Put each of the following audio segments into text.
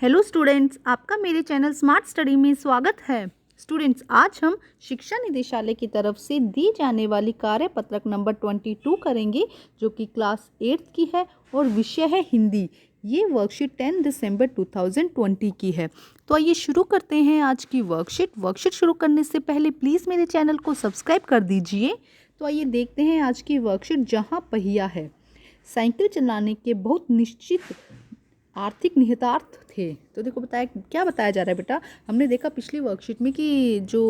Hello students, आपका मेरे channel smart study में स्वागत है। स्टूडेंट्स, आज हम शिक्षा निदेशालय की तरफ से दी जाने वाली कार्यपत्रक नंबर 22 करेंगे, जो कि क्लास 8 की है और विषय है हिंदी। ये वर्कशीट 10 दिसंबर 2020 की है। तो आइए शुरू करते हैं आज की वर्कशीट शुरू करने से पहले प्लीज़ मेरे चैनल को सब्सक्राइब कर दीजिए। तो आइए देखते हैं आज की वर्कशीट, जहाँ पहिया है। साइकिल चलाने के बहुत निश्चित आर्थिक निहितार्थ थे। तो देखो क्या बताया जा रहा है बेटा। हमने देखा पिछली वर्कशीट में कि जो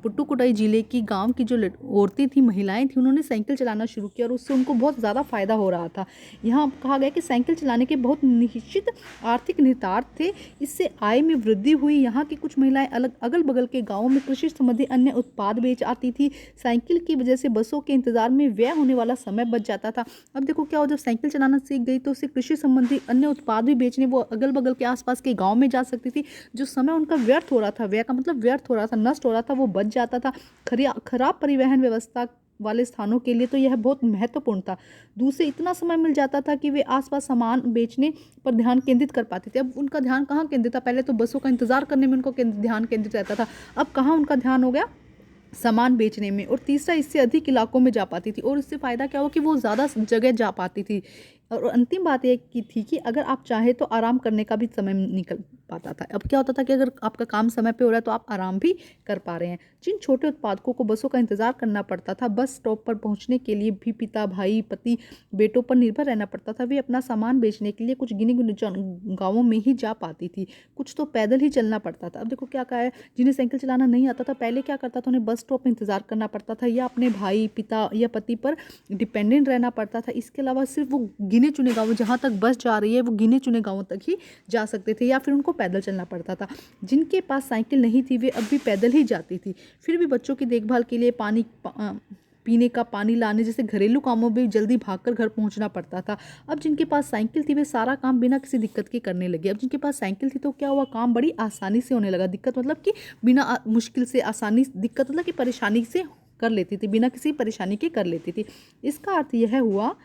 पुट्टुकोट्टई जिले की गांव की जो औरतें थी, महिलाएं थी, उन्होंने साइकिल चलाना शुरू किया और उससे उनको बहुत ज़्यादा फ़ायदा हो रहा था। यहाँ कहा गया कि साइकिल चलाने के बहुत निश्चित आर्थिक निहितार्थ थे। इससे आय में वृद्धि हुई। यहाँ की कुछ महिलाएं अगल बगल के गाँवों में कृषि संबंधी अन्य उत्पाद बेच आती थी। साइकिल की वजह से बसों के इंतजार में व्यय होने वाला समय बच जाता था। अब देखो क्या हो, जब साइकिल चलाना सीख गई तो उससे कृषि संबंधी अन्य उत्पाद भी बेचने वो अगल बगल के आसपास के गांव में जा सकती थी। जो समय उनका व्यर्थ हो रहा था, व्यय का मतलब व्यर्थ हो रहा था, नष्ट हो रहा था, वो बच जाता था। खराब परिवहन व्यवस्था वाले स्थानों के लिए तो यह बहुत महत्वपूर्ण था। दूसरे इतना समय मिल जाता था कि वे आसपास सामान बेचने पर ध्यान केंद्रित कर पाते थे। अब उनका ध्यान कहाँ केंद्रित था? पहले तो बसों का इंतजार करने में उनको ध्यान केंद्रित रहता था। अब कहाँ उनका ध्यान हो गया? सामान बेचने में। और तीसरा, इससे अधिक इलाकों में जा पाती थी और इससे फ़ायदा क्या हुआ कि वो ज़्यादा जगह जा पाती थी। और अंतिम बात ये की थी कि अगर आप चाहे तो आराम करने का भी समय निकल पाता था। अब क्या होता था कि अगर आपका काम समय पे हो रहा है तो आप आराम भी कर पा रहे हैं। जिन छोटे उत्पादकों को बसों का इंतजार करना पड़ता था, बस स्टॉप पर पहुंचने के लिए भी पिता, भाई, पति, बेटों पर निर्भर रहना पड़ता था। वे अपना सामान बेचने के लिए कुछ गिने चुने गाँवों में ही जा पाती थी। कुछ तो पैदल ही चलना पड़ता था। अब देखो क्या कहा है, जिन्हें साइकिल चलाना नहीं आता था, पहले क्या करता था, उन्हें बस स्टॉप में इंतजार करना पड़ता था या अपने भाई, पिता या पति पर डिपेंडेंट रहना पड़ता था। इसके अलावा सिर्फ वो गिने चुने गाँव, जहाँ तक बस जा रही है वो गिने चुने गाँवों तक ही जा सकते थे या फिर उनको पैदल चलना पड़ता था। जिनके पास साइकिल नहीं थी वे अब भी पैदल ही जाती थी। फिर भी बच्चों की देखभाल के लिए पीने का पानी लाने जैसे घरेलू कामों में जल्दी भागकर घर पहुंचना पड़ता था। अब जिनके पास साइकिल थी वे सारा काम बिना किसी दिक्कत के करने लगे। अब जिनके पास साइकिल थी तो क्या हुआ, काम बड़ी आसानी से होने लगा। दिक्कत मतलब कि बिना मुश्किल से, आसानी, दिक्कत मतलब कि परेशानी से कर लेती थी, बिना किसी परेशानी के कर लेती थी। इसका अर्थ यह हुआ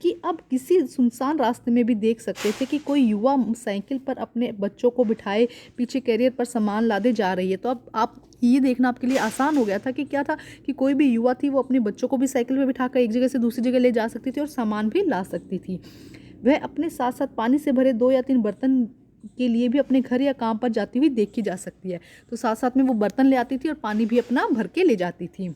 कि अब किसी सुनसान रास्ते में भी देख सकते थे कि कोई युवा साइकिल पर अपने बच्चों को बिठाए पीछे कैरियर पर सामान लादे जा रही है। तो अब आप ये देखना आपके लिए आसान हो गया था कि क्या था कि कोई भी युवा थी वो अपने बच्चों को भी साइकिल पर बिठाकर एक जगह से दूसरी जगह ले जा सकती थी और सामान भी ला सकती थी। वह अपने साथ साथ पानी से भरे 2 या 3 बर्तन के लिए भी अपने घर या काम पर जाती हुई देखी जा सकती है। तो साथ साथ में वो बर्तन ले आती थी और पानी भी अपना भर के ले जाती थी।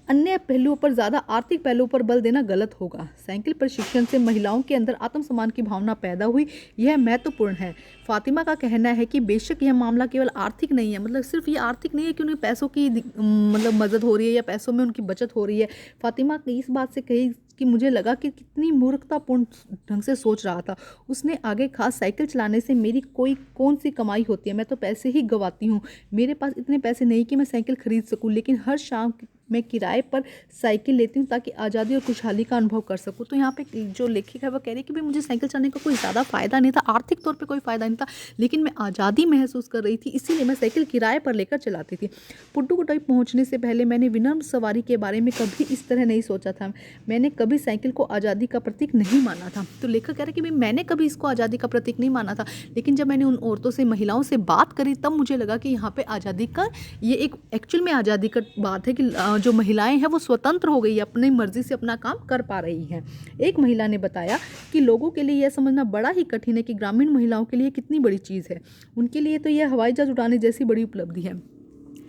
अन्य पहलुओं पर ज़्यादा आर्थिक पहलुओं पर बल देना गलत होगा। साइकिल प्रशिक्षण से महिलाओं के अंदर आत्मसम्मान की भावना पैदा हुई, यह महत्वपूर्ण है। फातिमा का कहना है कि बेशक यह मामला केवल आर्थिक नहीं है, मतलब सिर्फ ये आर्थिक नहीं है कि उन्हें पैसों की मतलब मदद हो रही है या पैसों में उनकी बचत हो रही है। फातिमा ने इस बात से कही कि मुझे लगा कि कितनी मूर्खतापूर्ण ढंग से सोच रहा था। उसने आगे कहा, साइकिल चलाने से मेरी कौन सी कमाई होती है, मैं तो पैसे ही गंवाती हूँ। मेरे पास इतने पैसे नहीं कि मैं साइकिल खरीद सकूँ, लेकिन हर शाम मैं किराए पर साइकिल लेती हूँ ताकि आज़ादी और खुशहाली का अनुभव कर सकूँ। तो यहाँ पे जो लेखक है वो कह रही है कि भाई मुझे साइकिल चलाने का कोई ज़्यादा फ़ायदा नहीं था, आर्थिक तौर पे कोई फ़ायदा नहीं था, लेकिन मैं आज़ादी महसूस कर रही थी, इसीलिए मैं साइकिल किराए पर लेकर चलाती थी। पुट्टुकोट्टई पहुँचने से पहले मैंने विनम्र सवारी के बारे में कभी इस तरह नहीं सोचा था। मैंने कभी साइकिल को आज़ादी का प्रतीक नहीं माना था। तो लेखक कह रहे हैं कि भाई मैंने कभी इसको आज़ादी का प्रतीक नहीं माना था, लेकिन जब मैंने उन औरतों से, महिलाओं से बात करी, तब मुझे लगा कि यहाँ पे आज़ादी का ये एक एक्चुअल में आज़ादी का बात है कि जो महिलाएं हैं वो स्वतंत्र हो गई है, अपनी मर्जी से अपना काम कर पा रही हैं। एक महिला ने बताया कि लोगों के लिए यह समझना बड़ा ही कठिन है कि ग्रामीण महिलाओं के लिए कितनी बड़ी चीज़ है। उनके लिए तो यह हवाई जहाज उड़ाने जैसी बड़ी उपलब्धि है।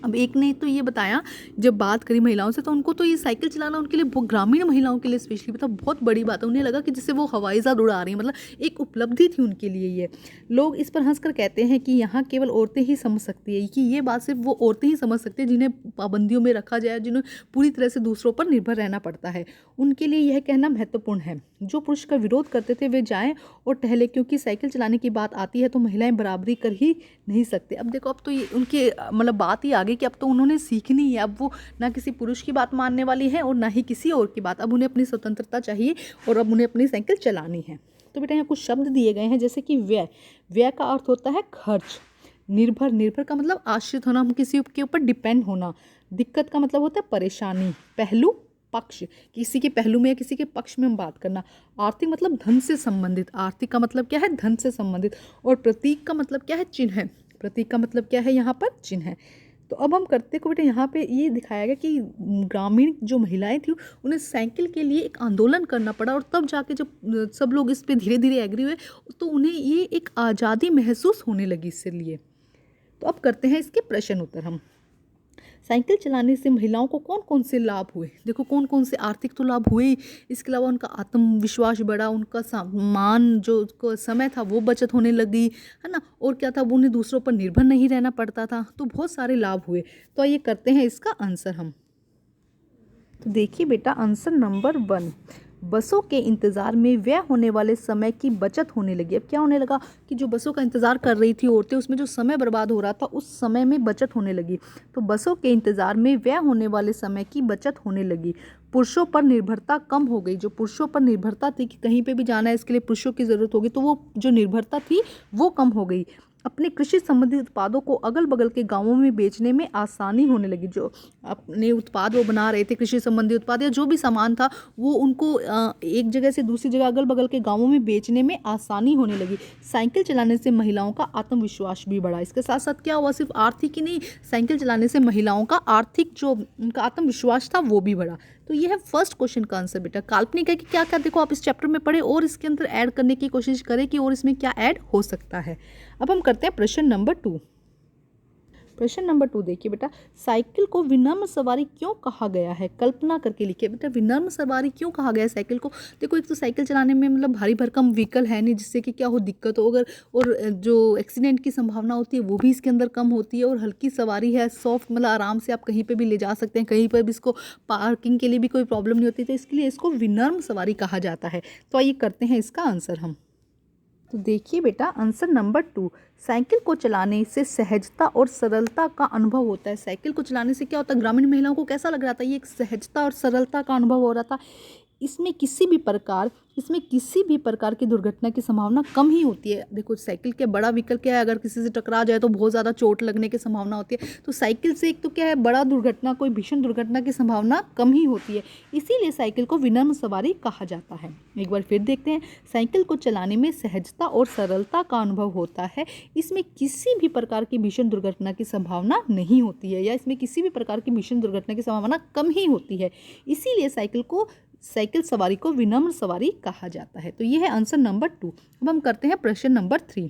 अब एक ने तो ये बताया, जब बात करी महिलाओं से, तो उनको तो ये साइकिल चलाना उनके लिए, ग्रामीण महिलाओं के लिए स्पेशली मतलब बहुत बड़ी बात है। उन्हें लगा कि जैसे वो हवाई जहाज उड़ा रही है, मतलब एक उपलब्धि थी उनके लिए ये। लोग इस पर हंसकर कहते हैं कि यहाँ केवल औरतें ही समझ सकती है, कि ये बात सिर्फ वो औरतें ही समझ सकती है जिन्हें पाबंदियों में रखा जाए, जिन्हें पूरी तरह से दूसरों पर निर्भर रहना पड़ता है। उनके लिए यह कहना महत्वपूर्ण है। जो पुरुष का विरोध करते थे वे जाएं और टहले, क्योंकि साइकिल चलाने की बात आती है तो महिलाएं बराबरी कर ही नहीं सकते। अब देखो, अब तो ये उनके मतलब बात ही आ गई कि अब तो उन्होंने सीखनी है। अब वो ना किसी पुरुष की बात मानने वाली है और ना ही किसी और की बात। अब उन्हें अपनी स्वतंत्रता चाहिए और अब उन्हें अपनी साइकिल चलानी है। तो बेटा यहाँ कुछ शब्द दिए गए हैं, जैसे कि व्यय। व्यय का अर्थ होता है खर्च। निर्भर, निर्भर का मतलब आश्रित होना, हम किसी के ऊपर डिपेंड होना। दिक्कत का मतलब होता है परेशानी। पहलू, पक्ष, किसी के पहलू में या किसी के पक्ष में हम बात करना। आर्थिक मतलब धन से संबंधित, आर्थिक का मतलब क्या है, धन से संबंधित। और प्रतीक का मतलब क्या है, चिन्ह है। प्रतीक का मतलब क्या है, यहाँ पर चिन्ह है। तो अब हम करते को बेटा यहाँ पे ये दिखाया गया कि ग्रामीण जो महिलाएं थी उन्हें साइकिल के लिए एक आंदोलन करना पड़ा, और तब जाके जब सब लोग इस पे धीरे धीरे एग्री हुए तो उन्हें ये एक आज़ादी महसूस होने लगी इससे लिए। तो अब करते हैं इसके प्रश्न उत्तर हम। साइकिल चलाने से महिलाओं को कौन कौन से लाभ हुए, देखो कौन कौन से आर्थिक तो लाभ हुए ही, इसके अलावा उनका आत्मविश्वास बढ़ा, उनका सामान जो उनको समय था वो बचत होने लगी, है ना, और क्या था, वो उन्हें दूसरों पर निर्भर नहीं रहना पड़ता था। तो बहुत सारे लाभ हुए। तो आइए करते हैं इसका आंसर हम। तो देखिए बेटा आंसर नंबर 1, बसों के इंतज़ार में व्यय होने वाले समय की बचत होने लगी। अब क्या होने लगा कि जो बसों का इंतज़ार कर रही थी औरतें, उसमें जो समय बर्बाद हो रहा था उस समय में बचत होने लगी। तो बसों के इंतज़ार में व्यय होने वाले समय की बचत होने लगी। पुरुषों पर निर्भरता कम हो गई, जो पुरुषों पर निर्भरता थी कि कहीं पे भी जाना है इसके लिए पुरुषों की ज़रूरत होगी, तो वो जो निर्भरता थी वो कम हो गई। अपने कृषि संबंधित उत्पादों को अगल बगल के गांवों में बेचने में आसानी होने लगी। जो अपने उत्पाद वो बना रहे थे, कृषि संबंधी उत्पाद या जो भी सामान था, वो उनको एक जगह से दूसरी जगह अगल बगल के गांवों में बेचने में आसानी होने लगी। साइकिल चलाने से महिलाओं का आत्मविश्वास भी बढ़ा। इसके साथ साथ क्या हुआ, सिर्फ आर्थिक ही नहीं, साइकिल चलाने से महिलाओं का आर्थिक जो उनका आत्मविश्वास था वो भी बढ़ा। तो ये है फर्स्ट क्वेश्चन का आंसर बेटा। काल्पनिक है कि क्या क्या, देखो आप इस चैप्टर में पढ़े और इसके अंदर ऐड करने की कोशिश करें कि और इसमें क्या ऐड हो सकता है। अब हम करते हैं प्रश्न नंबर 2। प्रश्न नंबर 2 देखिए बेटा, साइकिल को विनम्र सवारी क्यों कहा गया है, कल्पना करके लिखिए बेटा। विनम्र सवारी क्यों कहा गया है साइकिल को, देखो एक तो साइकिल चलाने में मतलब भारी भरकम व्हीकल है नहीं, जिससे कि क्या हो, दिक्कत हो अगर, और जो एक्सीडेंट की संभावना होती है वो भी इसके अंदर कम होती है, और हल्की सवारी है, सॉफ्ट, मतलब आराम से आप कहीं पर भी ले जा सकते हैं, कहीं पर भी इसको पार्किंग के लिए भी कोई प्रॉब्लम नहीं होती, तो इसके लिए इसको विनम्र सवारी कहा जाता है। तो आइए करते हैं इसका आंसर हम। तो देखिए बेटा आंसर नंबर 2, साइकिल को चलाने से सहजता और सरलता का अनुभव होता है। साइकिल को चलाने से क्या होता है, ग्रामीण महिलाओं को कैसा लग रहा था, ये एक सहजता और सरलता का अनुभव हो रहा था। इसमें किसी भी प्रकार की दुर्घटना की संभावना कम ही होती है। देखो साइकिल के बड़ा व्हीकल क्या है, अगर किसी से टकरा जाए तो बहुत ज़्यादा चोट लगने की संभावना होती है। तो साइकिल से एक तो क्या है, बड़ा दुर्घटना, कोई भीषण दुर्घटना की संभावना कम ही होती है, इसीलिए साइकिल को विनम्र सवारी कहा जाता है। एक बार फिर देखते हैं, साइकिल को चलाने में सहजता और सरलता का अनुभव होता है। इसमें किसी भी प्रकार की भीषण दुर्घटना की संभावना नहीं होती है, या इसमें किसी भी प्रकार की भीषण दुर्घटना की संभावना कम ही होती है, इसीलिए साइकिल सवारी को विनम्र सवारी कहा जाता है। तो ये है आंसर नंबर 2। अब हम करते हैं प्रश्न नंबर 3।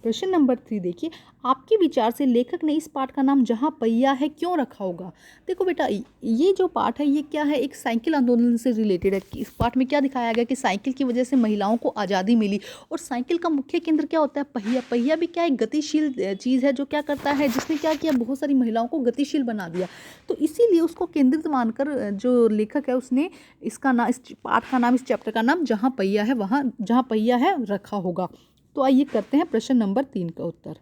प्रश्न नंबर 3 देखिए, आपके विचार से लेखक ने इस पाठ का नाम जहाँ पहिया है क्यों रखा होगा। देखो बेटा ये जो पाठ है ये क्या है, एक साइकिल आंदोलन से रिलेटेड है। इस पाठ में क्या दिखाया गया कि साइकिल की वजह से महिलाओं को आज़ादी मिली, और साइकिल का मुख्य केंद्र क्या होता है, पहिया। पहिया भी क्या एक गतिशील चीज़ है, जो क्या करता है, जिसने क्या किया, बहुत सारी महिलाओं को गतिशील बना दिया। तो इसीलिए उसको केंद्रित मानकर जो लेखक है उसने इसका नाम, इस पाठ का नाम, इस चैप्टर का नाम जहाँ पहिया है वहाँ, जहाँ पहिया है रखा होगा। तो आइए करते हैं प्रश्न नंबर 3 का उत्तर।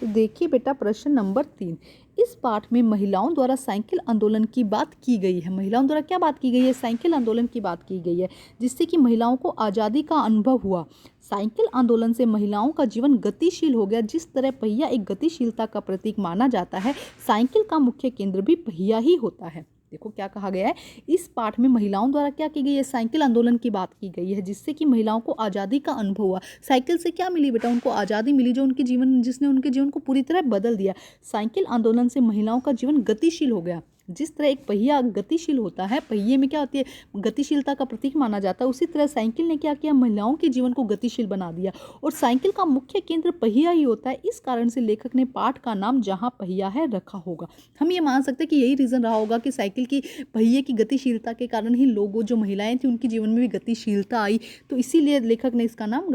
तो देखिए बेटा प्रश्न नंबर 3, इस पाठ में महिलाओं द्वारा साइकिल आंदोलन की बात की गई है। महिलाओं द्वारा क्या बात की गई है, साइकिल आंदोलन की बात की गई है, जिससे कि महिलाओं को आज़ादी का अनुभव हुआ। साइकिल आंदोलन से महिलाओं का जीवन गतिशील हो गया। जिस तरह पहिया एक गतिशीलता का प्रतीक माना जाता है, साइकिल का मुख्य केंद्र भी पहिया ही होता है। देखो क्या कहा गया है, इस पाठ में महिलाओं द्वारा क्या की गई है, साइकिल आंदोलन की बात की गई है, जिससे कि महिलाओं को आज़ादी का अनुभव हुआ। साइकिल से क्या मिली बेटा, उनको आज़ादी मिली, जो उनके जीवन, जिसने उनके जीवन को पूरी तरह बदल दिया। साइकिल आंदोलन से महिलाओं का जीवन गतिशील हो गया। जिस तरह एक पहिया गतिशील होता है, पहिए में क्या होती है, गतिशीलता का प्रतीक माना जाता है, उसी तरह साइकिल ने क्या किया, महिलाओं के जीवन को गतिशील बना दिया। और साइकिल का मुख्य केंद्र पहिया ही होता है, इस कारण से लेखक ने पाठ का नाम जहाँ पहिया है रखा होगा। हम ये मान सकते हैं कि यही रीज़न रहा होगा कि साइकिल की पहिए की गतिशीलता के कारण ही लोगों, जो महिलाएं थी, उनके जीवन में भी गतिशीलता आई, तो इसीलिए लेखक ने इसका नाम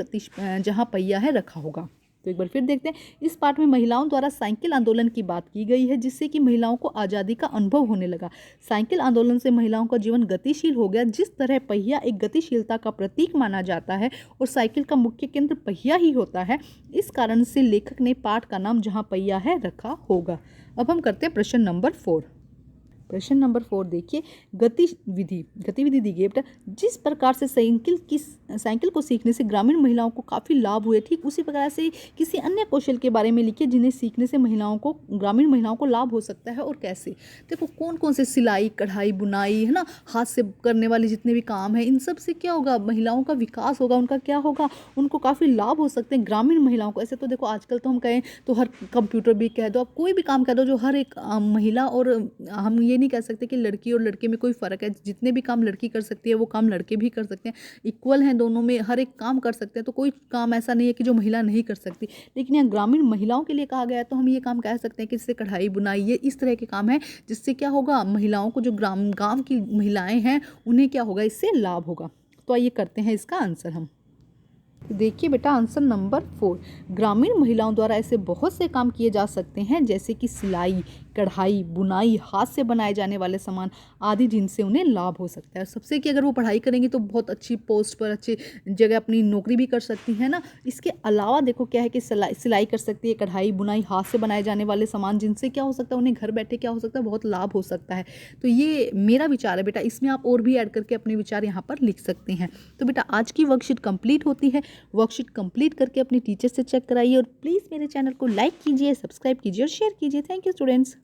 जहाँ पहिया है रखा होगा। तो एक बार फिर देखते हैं, इस पाठ में महिलाओं द्वारा साइकिल आंदोलन की बात की गई है, जिससे कि महिलाओं को आज़ादी का अनुभव होने लगा। साइकिल आंदोलन से महिलाओं का जीवन गतिशील हो गया। जिस तरह पहिया एक गतिशीलता का प्रतीक माना जाता है और साइकिल का मुख्य केंद्र पहिया ही होता है, इस कारण से लेखक ने पाठ का नाम जहाँ पहिया है रखा होगा। अब हम करते हैं प्रश्न नंबर 4। प्रश्न नंबर 4 देखिए, गतिविधि दी गई है बेटा। जिस प्रकार से साइकिल को सीखने से ग्रामीण महिलाओं को काफ़ी लाभ हुए, ठीक उसी प्रकार से किसी अन्य कौशल के बारे में लिखिए जिन्हें सीखने से ग्रामीण महिलाओं को लाभ हो सकता है और कैसे। देखो कौन कौन से सिलाई, कढ़ाई, बुनाई, है ना, हाथ से करने वाले जितने भी काम है, इन सब से क्या होगा, महिलाओं का विकास होगा, उनका क्या होगा, उनको काफ़ी लाभ हो सकते हैं ग्रामीण महिलाओं को। ऐसे तो देखो आजकल तो हम कहें तो हर कंप्यूटर भी कह दो, आप कोई भी काम कह दो, जो हर एक महिला, और हम ये नहीं कह सकते कि लड़की और लड़के में कोई फ़र्क है। जितने भी काम लड़की कर सकती है वो काम लड़के भी कर सकते हैं, इक्वल हैं दोनों में, हर एक काम कर सकते हैं। तो कोई काम ऐसा नहीं है कि जो महिला नहीं कर सकती। लेकिन यहाँ ग्रामीण महिलाओं के लिए कहा गया है, तो हम ये काम कह सकते हैं कि जैसे कढ़ाई, बुनाई, ये इस तरह के काम है जिससे क्या होगा, महिलाओं को, जो गाँव की महिलाएँ हैं, उन्हें क्या होगा, इससे लाभ होगा। तो आइए करते हैं इसका आंसर हम। देखिए बेटा आंसर नंबर 4, ग्रामीण महिलाओं द्वारा ऐसे बहुत से काम किए जा सकते हैं जैसे कि सिलाई, कढ़ाई, बुनाई, हाथ से बनाए जाने वाले सामान आदि, जिनसे उन्हें लाभ हो सकता है। सबसे कि अगर वो पढ़ाई करेंगी तो बहुत अच्छी पोस्ट पर, अच्छी जगह अपनी नौकरी भी कर सकती है ना। इसके अलावा देखो क्या है कि सिलाई कर सकती है, कढ़ाई, बुनाई, हाथ से बनाए जाने वाले सामान, जिनसे क्या हो सकता है, उन्हें घर बैठे क्या हो सकता है, बहुत लाभ हो सकता है। तो ये मेरा विचार है बेटा, इसमें आप और भी ऐड करके अपने विचार यहाँ पर लिख सकते हैं। तो बेटा आज की वर्कशीट कंप्लीट होती है। वर्कशीट कंप्लीट करके अपने टीचर से चेक कराइए और प्लीज़ मेरे चैनल को लाइक कीजिए, सब्सक्राइब कीजिए और शेयर कीजिए। Thank you students.